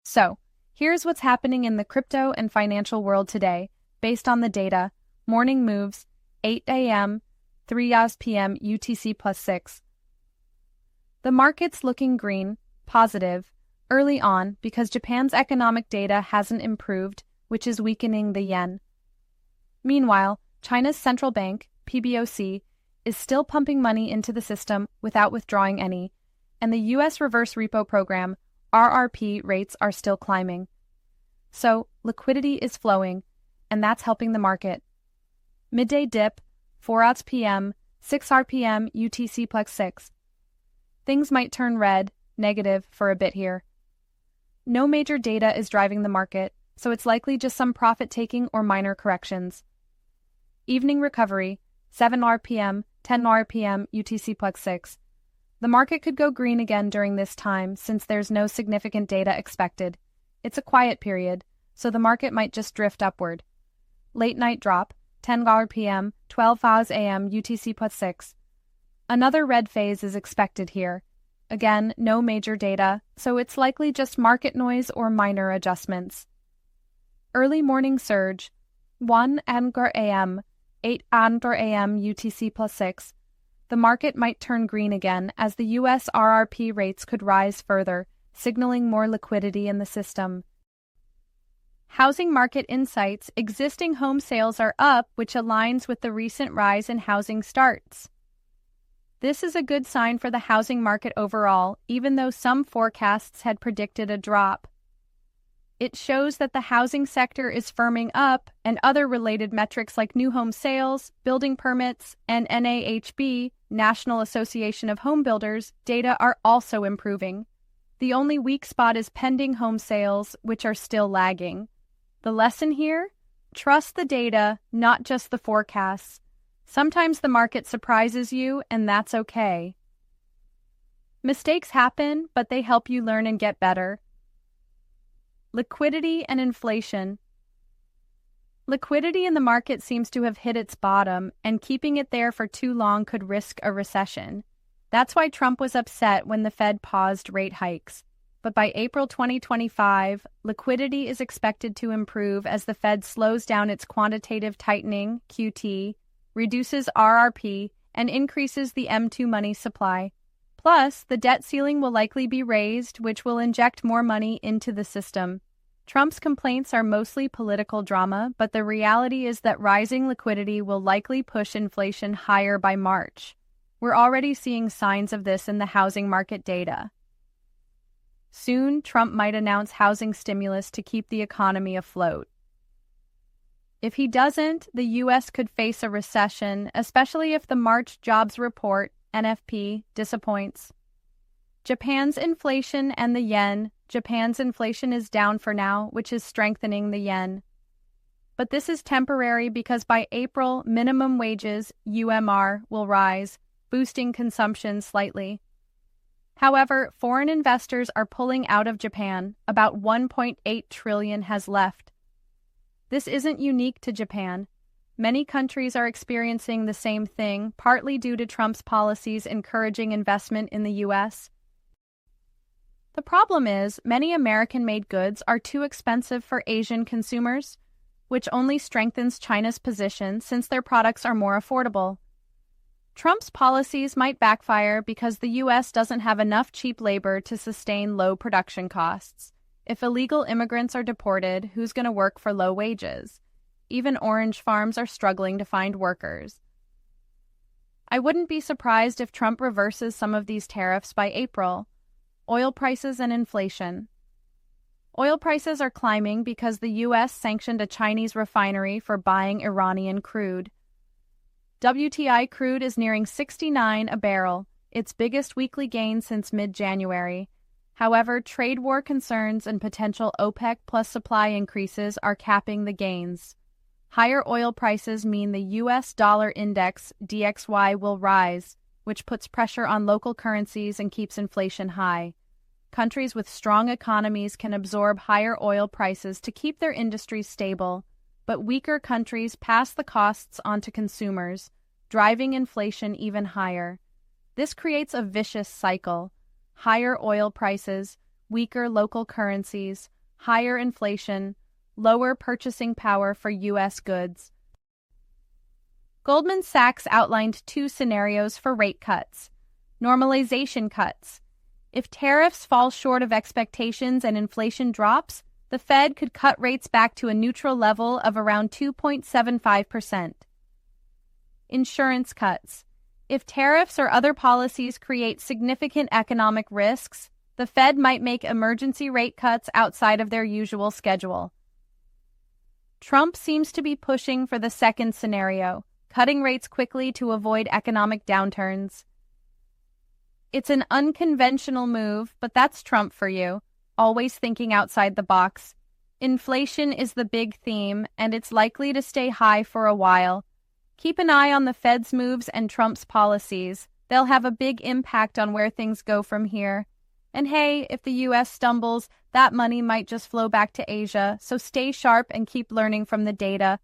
So, here's what's happening in the crypto and financial world today, based on the data. Morning moves, 8 a.m., 3 p.m. UTC plus 6. The market's looking green, positive, early on because Japan's economic data hasn't improved, which is weakening the yen. Meanwhile, China's central bank, PBOC, is still pumping money into the system without withdrawing any, and the U.S. reverse repo program, RRP, rates are still climbing. So, liquidity is flowing, and that's helping the market. Midday dip, 4 p.m., 6 p.m. UTC plus 6. Things might turn red, negative, for a bit here. No major data is driving the market, so it's likely just some profit-taking or minor corrections. Evening recovery, 7 p.m., 10 p.m. UTC plus 6. The market could go green again during this time since there's no significant data expected. It's a quiet period, so the market might just drift upward. Late night drop, 10 p.m., 12 a.m. UTC plus 6. Another red phase is expected here. Again, no major data, so it's likely just market noise or minor adjustments. Early morning surge, 1 a.m., 8 a.m. UTC plus 6. The market might turn green again as the U.S. RRP rates could rise further, signaling more liquidity in the system. Housing market insights: existing home sales are up, which aligns with the recent rise in housing starts. This is a good sign for the housing market overall, even though some forecasts had predicted a drop. It shows that the housing sector is firming up, and other related metrics like new home sales, building permits, and NAHB, National Association of Home Builders, data are also improving. The only weak spot is pending home sales, which are still lagging. The lesson here? Trust the data, not just the forecasts. Sometimes the market surprises you, and that's okay. Mistakes happen, but they help you learn and get better. Liquidity and inflation. Liquidity in the market seems to have hit its bottom, and keeping it there for too long could risk a recession. That's why Trump was upset when the Fed paused rate hikes. But by April 2025, liquidity is expected to improve as the Fed slows down its quantitative tightening, QT, reduces RRP, and increases the M2 money supply. Plus, the debt ceiling will likely be raised, which will inject more money into the system. Trump's complaints are mostly political drama, but the reality is that rising liquidity will likely push inflation higher by March. We're already seeing signs of this in the housing market data. Soon, Trump might announce housing stimulus to keep the economy afloat. If he doesn't, the U.S. could face a recession, especially if the March jobs report, NFP, disappoints. Japan's inflation and the yen. Japan's inflation is down for now, which is strengthening the yen. But this is temporary because by April, minimum wages, UMR, will rise, boosting consumption slightly. However, foreign investors are pulling out of Japan. About $1.8 trillion has left. This isn't unique to Japan. Many countries are experiencing the same thing, partly due to Trump's policies encouraging investment in the U.S. The problem is, many American-made goods are too expensive for Asian consumers, which only strengthens China's position since their products are more affordable. Trump's policies might backfire because the U.S. doesn't have enough cheap labor to sustain low production costs. If illegal immigrants are deported, who's going to work for low wages? Even orange farms are struggling to find workers. I wouldn't be surprised if Trump reverses some of these tariffs by April. Oil prices and inflation. Oil prices are climbing because the U.S. sanctioned a Chinese refinery for buying Iranian crude. WTI crude is nearing $69 a barrel, its biggest weekly gain since mid-January. However, trade war concerns and potential OPEC plus supply increases are capping the gains. Higher oil prices mean the U.S. dollar index, DXY, will rise, which puts pressure on local currencies and keeps inflation high. Countries with strong economies can absorb higher oil prices to keep their industries stable, but weaker countries pass the costs on to consumers, driving inflation even higher. This creates a vicious cycle. Higher oil prices, weaker local currencies, higher inflation, lower purchasing power for U.S. goods. Goldman Sachs outlined two scenarios for rate cuts. Normalization cuts. If tariffs fall short of expectations and inflation drops, the Fed could cut rates back to a neutral level of around 2.75%. Insurance cuts. If tariffs or other policies create significant economic risks, the Fed might make emergency rate cuts outside of their usual schedule. Trump seems to be pushing for the second scenario, cutting rates quickly to avoid economic downturns. It's an unconventional move, but that's Trump for you, always thinking outside the box. Inflation is the big theme, and it's likely to stay high for a while. Keep an eye on the Fed's moves and Trump's policies. They'll have a big impact on where things go from here. And hey, if the U.S. stumbles, that money might just flow back to Asia, so stay sharp and keep learning from the data.